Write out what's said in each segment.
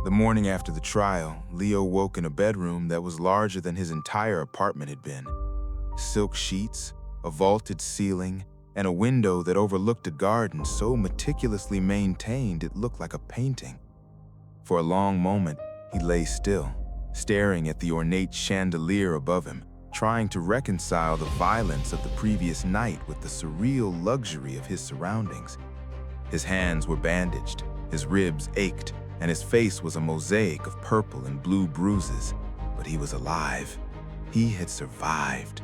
The morning after the trial, Leo woke in a bedroom that was larger than his entire apartment had been. Silk sheets, a vaulted ceiling, and a window that overlooked a garden so meticulously maintained it looked like a painting. For a long moment, he lay still, staring at the ornate chandelier above him, trying to reconcile the violence of the previous night with the surreal luxury of his surroundings. His hands were bandaged, his ribs ached, and his face was a mosaic of purple and blue bruises. But he was alive. He had survived.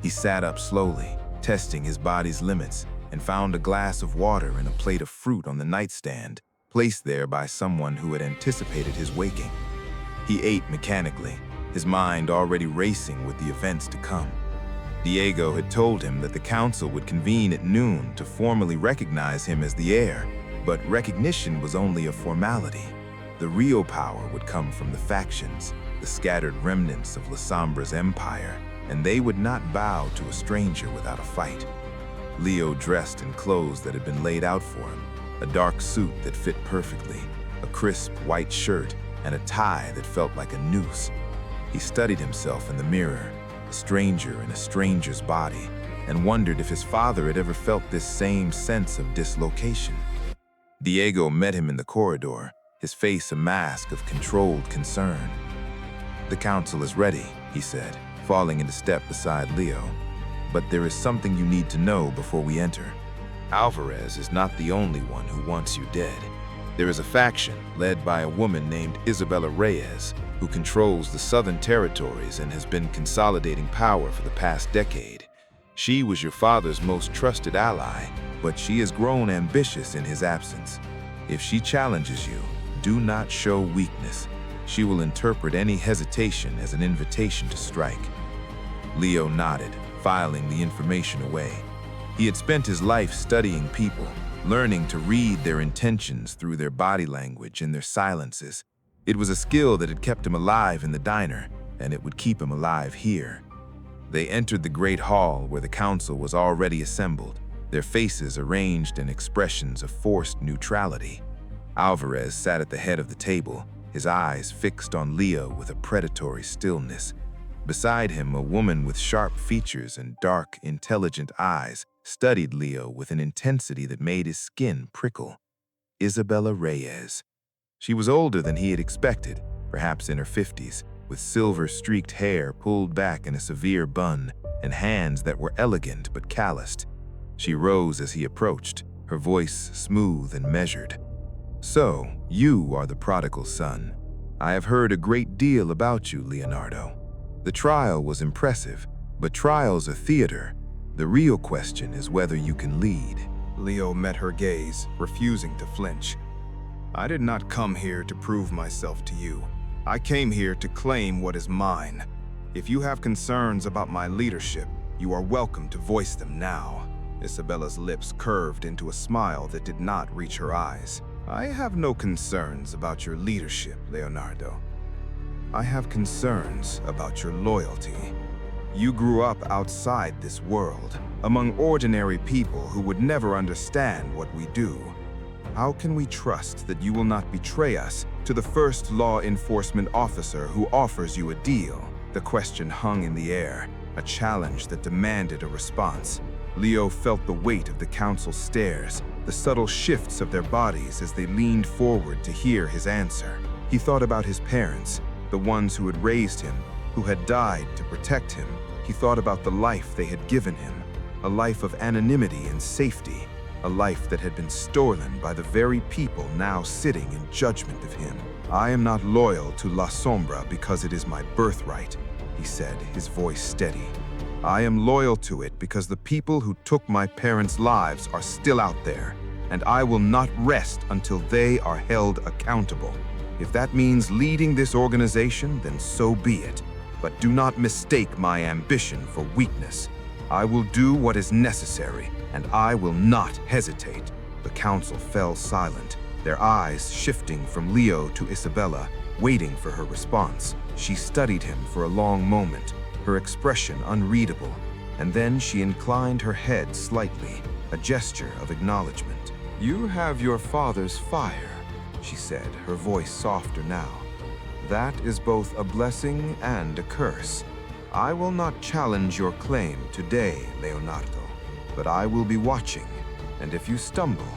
He sat up slowly, testing his body's limits, and found a glass of water and a plate of fruit on the nightstand, placed there by someone who had anticipated his waking. He ate mechanically, his mind already racing with the events to come. Diego had told him that the council would convene at noon to formally recognize him as the heir, but recognition was only a formality. The real power would come from the factions, the scattered remnants of La Sombra's empire, and they would not bow to a stranger without a fight. Leo dressed in clothes that had been laid out for him, a dark suit that fit perfectly, a crisp white shirt, and a tie that felt like a noose. He studied himself in the mirror, a stranger in a stranger's body, and wondered if his father had ever felt this same sense of dislocation. Diego met him in the corridor, his face a mask of controlled concern. "The council is ready," he said, falling into step beside Leo. "But there is something you need to know before we enter. Alvarez is not the only one who wants you dead. There is a faction led by a woman named Isabella Reyes, who controls the southern territories and has been consolidating power for the past decade. She was your father's most trusted ally, but she has grown ambitious in his absence. If she challenges you, do not show weakness. She will interpret any hesitation as an invitation to strike." Leo nodded, filing the information away. He had spent his life studying people, learning to read their intentions through their body language and their silences. It was a skill that had kept him alive in the diner, and it would keep him alive here. They entered the great hall where the council was already assembled, their faces arranged in expressions of forced neutrality. Alvarez sat at the head of the table, his eyes fixed on Leo with a predatory stillness. Beside him, a woman with sharp features and dark, intelligent eyes studied Leo with an intensity that made his skin prickle. Isabella Reyes. She was older than he had expected, perhaps in her 50s, with silver-streaked hair pulled back in a severe bun and hands that were elegant but calloused. She rose as he approached, her voice smooth and measured. "So, you are the prodigal son. I have heard a great deal about you, Leonardo. The trial was impressive, but trials are theater. The real question is whether you can lead." Leo met her gaze, refusing to flinch. "I did not come here to prove myself to you. I came here to claim what is mine. If you have concerns about my leadership, you are welcome to voice them now." Isabella's lips curved into a smile that did not reach her eyes. "I have no concerns about your leadership, Leonardo. I have concerns about your loyalty. You grew up outside this world, among ordinary people who would never understand what we do. How can we trust that you will not betray us to the first law enforcement officer who offers you a deal?" The question hung in the air, a challenge that demanded a response. Leo felt the weight of the council's stares, the subtle shifts of their bodies as they leaned forward to hear his answer. He thought about his parents, the ones who had raised him, who had died to protect him. He thought about the life they had given him, a life of anonymity and safety, a life that had been stolen by the very people now sitting in judgment of him. "I am not loyal to La Sombra because it is my birthright," he said, his voice steady. "I am loyal to it because the people who took my parents' lives are still out there, and I will not rest until they are held accountable. If that means leading this organization, then so be it. But do not mistake my ambition for weakness. I will do what is necessary, and I will not hesitate." The council fell silent, their eyes shifting from Leo to Isabella, waiting for her response. She studied him for a long moment, her expression unreadable, and then she inclined her head slightly, a gesture of acknowledgement. "You have your father's fire. she said, her voice softer now. "That is both a blessing and a curse. I will not challenge your claim today, Leonardo, but I will be watching, and if you stumble,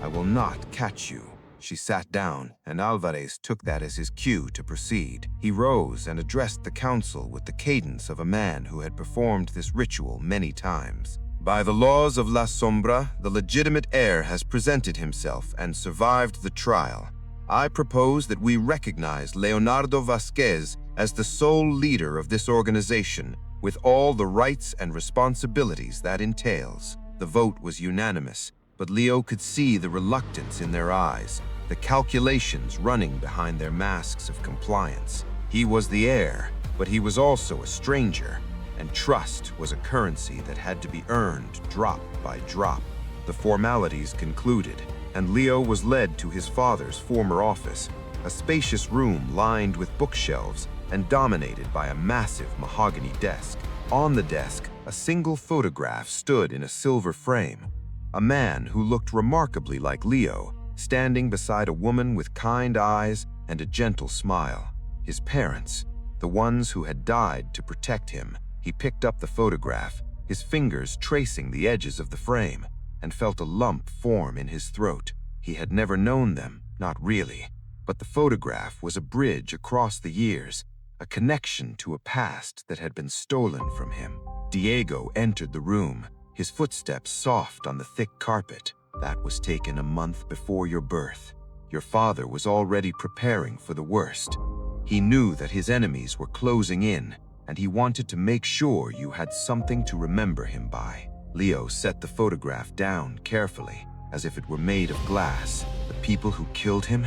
I will not catch you." She sat down, and Alvarez took that as his cue to proceed. He rose and addressed the council with the cadence of a man who had performed this ritual many times. "By the laws of La Sombra, the legitimate heir has presented himself and survived the trial. I propose that we recognize Leonardo Vasquez as the sole leader of this organization, with all the rights and responsibilities that entails." The vote was unanimous, but Leo could see the reluctance in their eyes, the calculations running behind their masks of compliance. He was the heir, but he was also a stranger, and trust was a currency that had to be earned drop by drop. The formalities concluded, and Leo was led to his father's former office, a spacious room lined with bookshelves and dominated by a massive mahogany desk. On the desk, a single photograph stood in a silver frame. A man who looked remarkably like Leo, standing beside a woman with kind eyes and a gentle smile. His parents, the ones who had died to protect him. He picked up the photograph, his fingers tracing the edges of the frame, and felt a lump form in his throat. He had never known them, not really, but the photograph was a bridge across the years, a connection to a past that had been stolen from him. Diego entered the room, his footsteps soft on the thick carpet. "That was taken a month before your birth. Your father was already preparing for the worst. He knew that his enemies were closing in, and he wanted to make sure you had something to remember him by." Leo set the photograph down carefully, as if it were made of glass. "The people who killed him?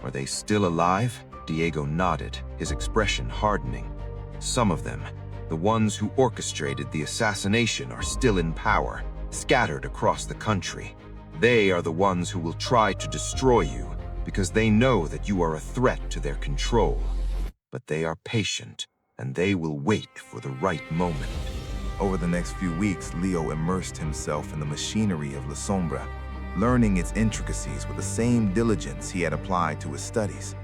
Are they still alive?" Diego nodded, his expression hardening. "Some of them, the ones who orchestrated the assassination, are still in power, scattered across the country. They are the ones who will try to destroy you because they know that you are a threat to their control. But they are patient, and they will wait for the right moment." Over the next few weeks, Leo immersed himself in the machinery of La Sombra, learning its intricacies with the same diligence he had applied to his studies.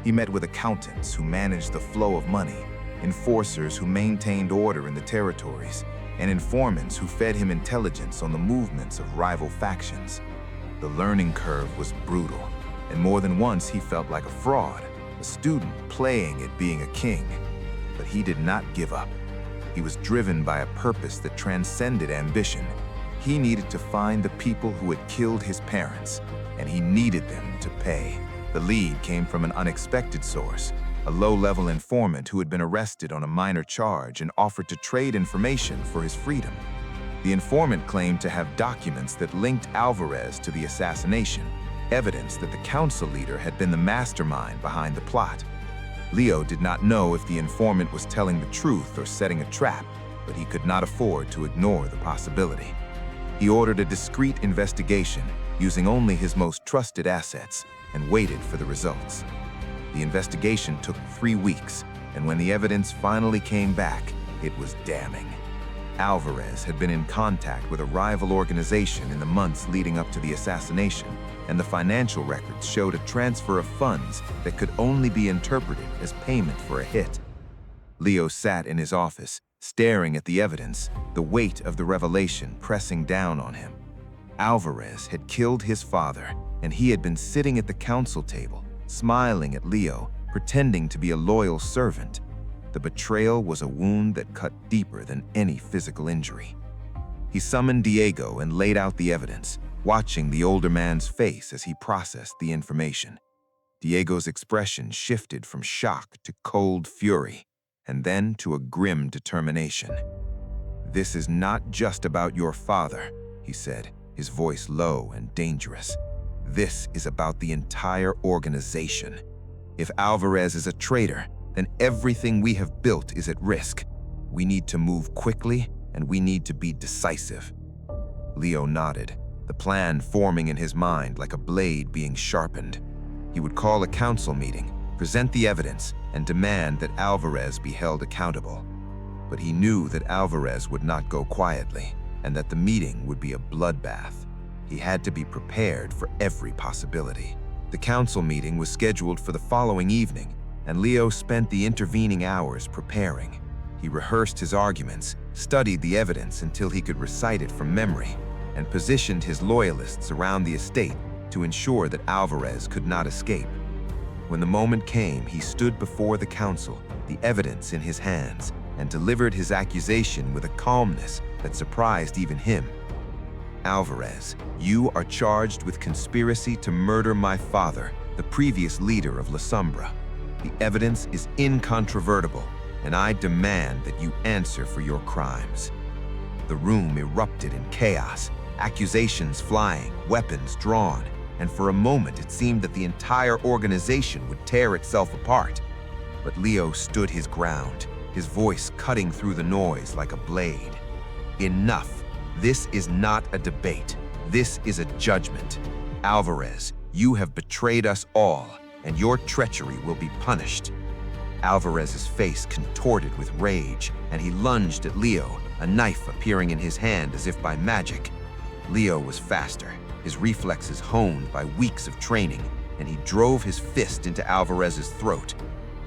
He met with accountants who managed the flow of money, enforcers who maintained order in the territories, and informants who fed him intelligence on the movements of rival factions. The learning curve was brutal, and more than once he felt like a fraud, a student playing at being a king. But he did not give up. He was driven by a purpose that transcended ambition. He needed to find the people who had killed his parents, and he needed them to pay. The lead came from an unexpected source, a low-level informant who had been arrested on a minor charge and offered to trade information for his freedom. The informant claimed to have documents that linked Alvarez to the assassination, evidence that the council leader had been the mastermind behind the plot. Leo did not know if the informant was telling the truth or setting a trap, but he could not afford to ignore the possibility. He ordered a discreet investigation using only his most trusted assets and waited for the results. The investigation took 3 weeks, and when the evidence finally came back, it was damning. Alvarez had been in contact with a rival organization in the months leading up to the assassination, and the financial records showed a transfer of funds that could only be interpreted as payment for a hit. Leo sat in his office, staring at the evidence, the weight of the revelation pressing down on him. Alvarez had killed his father, and he had been sitting at the council table, smiling at Leo, pretending to be a loyal servant. The betrayal was a wound that cut deeper than any physical injury. He summoned Diego and laid out the evidence, watching the older man's face as he processed the information. Diego's expression shifted from shock to cold fury, and then to a grim determination. "This is not just about your father," he said, his voice low and dangerous. "This is about the entire organization. If Alvarez is a traitor, then everything we have built is at risk. We need to move quickly, and we need to be decisive." Leo nodded, the plan forming in his mind like a blade being sharpened. He would call a council meeting, present the evidence, and demand that Alvarez be held accountable. But he knew that Alvarez would not go quietly, and that the meeting would be a bloodbath. He had to be prepared for every possibility. The council meeting was scheduled for the following evening, and Leo spent the intervening hours preparing. He rehearsed his arguments, studied the evidence until he could recite it from memory, and positioned his loyalists around the estate to ensure that Alvarez could not escape. When the moment came, he stood before the council, the evidence in his hands, and delivered his accusation with a calmness that surprised even him. Alvarez, you are charged with conspiracy to murder my father, the previous leader of La Sombra. The evidence is incontrovertible, and I demand that you answer for your crimes. The room erupted in chaos, accusations flying, weapons drawn, and for a moment it seemed that the entire organization would tear itself apart. But Leo stood his ground, his voice cutting through the noise like a blade. Enough. This is not a debate. This is a judgment. Alvarez, you have betrayed us all, and your treachery will be punished. Alvarez's face contorted with rage, and he lunged at Leo, a knife appearing in his hand as if by magic. Leo was faster, his reflexes honed by weeks of training, and he drove his fist into Alvarez's throat.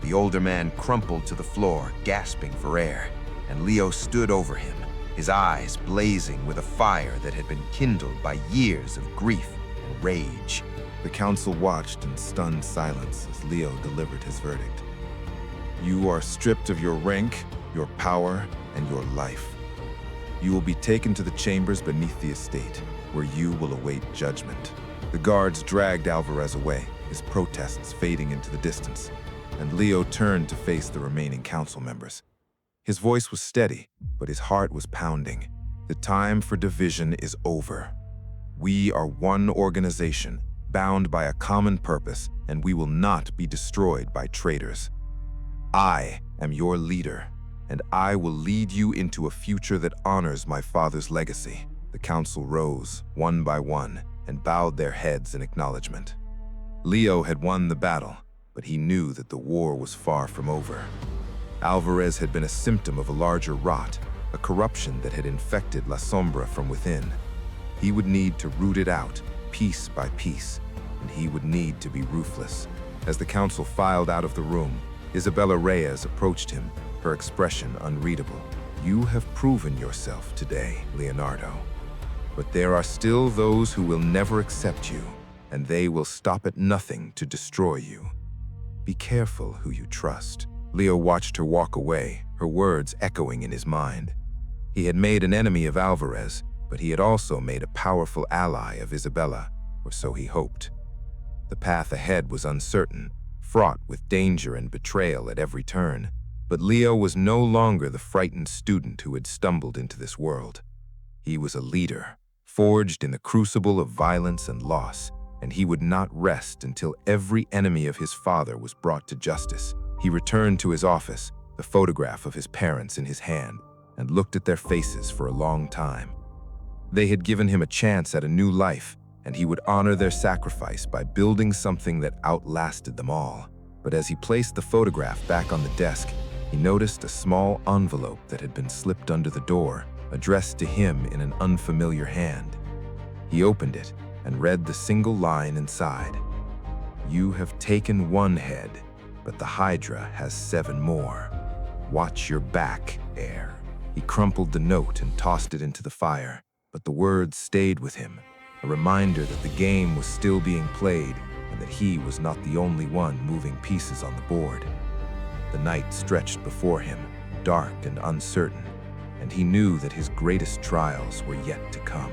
The older man crumpled to the floor, gasping for air, and Leo stood over him, his eyes blazing with a fire that had been kindled by years of grief and rage. The council watched in stunned silence as Leo delivered his verdict. You are stripped of your rank, your power, and your life. You will be taken to the chambers beneath the estate, where you will await judgment. The guards dragged Alvarez away, his protests fading into the distance, and Leo turned to face the remaining council members. His voice was steady, but his heart was pounding. The time for division is over. We are one organization, bound by a common purpose, and we will not be destroyed by traitors. I am your leader, and I will lead you into a future that honors my father's legacy. The council rose, one by one, and bowed their heads in acknowledgement. Leo had won the battle, but he knew that the war was far from over. Alvarez had been a symptom of a larger rot, a corruption that had infected La Sombra from within. He would need to root it out, piece by piece, and he would need to be ruthless. As the council filed out of the room, Isabella Reyes approached him, her expression unreadable. You have proven yourself today, Leonardo. But there are still those who will never accept you, and they will stop at nothing to destroy you. Be careful who you trust. Leo watched her walk away, her words echoing in his mind. He had made an enemy of Alvarez, but he had also made a powerful ally of Isabella, or so he hoped. The path ahead was uncertain, fraught with danger and betrayal at every turn, but Leo was no longer the frightened student who had stumbled into this world. He was a leader, forged in the crucible of violence and loss, and he would not rest until every enemy of his father was brought to justice. He returned to his office, the photograph of his parents in his hand, and looked at their faces for a long time. They had given him a chance at a new life, and he would honor their sacrifice by building something that outlasted them all. But as he placed the photograph back on the desk, he noticed a small envelope that had been slipped under the door, addressed to him in an unfamiliar hand. He opened it and read the single line inside. You have taken one head, but the Hydra has 7 more. Watch your back, Heir. He crumpled the note and tossed it into the fire, but the words stayed with him, a reminder that the game was still being played and that he was not the only one moving pieces on the board. The night stretched before him, dark and uncertain, and he knew that his greatest trials were yet to come.